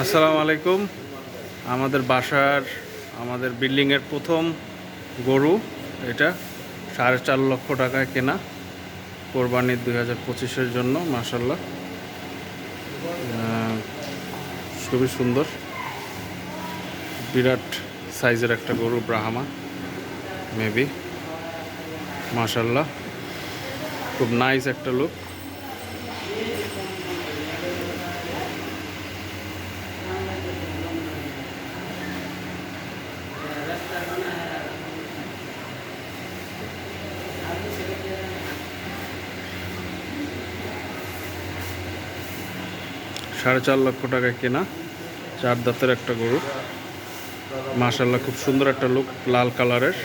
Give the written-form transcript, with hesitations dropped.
আসসালামু আলাইকুম। আমাদের বাসার আমাদের বিল্ডিংয়ের প্রথম গরু এটা 4.5 লক্ষ টাকায় কেনা, কোরবানির 2025-এর জন্য। মাশাআল্লাহ, খুবই সুন্দর, বিরাট সাইজের একটা গরু, ব্রাহ্মা মেবি। মাশাআল্লাহ, খুব নাইস একটা লুক। $4.5 লক্ষ টাকায় কেনা, 4 দাঁতের একটা গরু। মাশাআল্লাহ, খুব সুন্দর একটা লুক, লাল কালারের।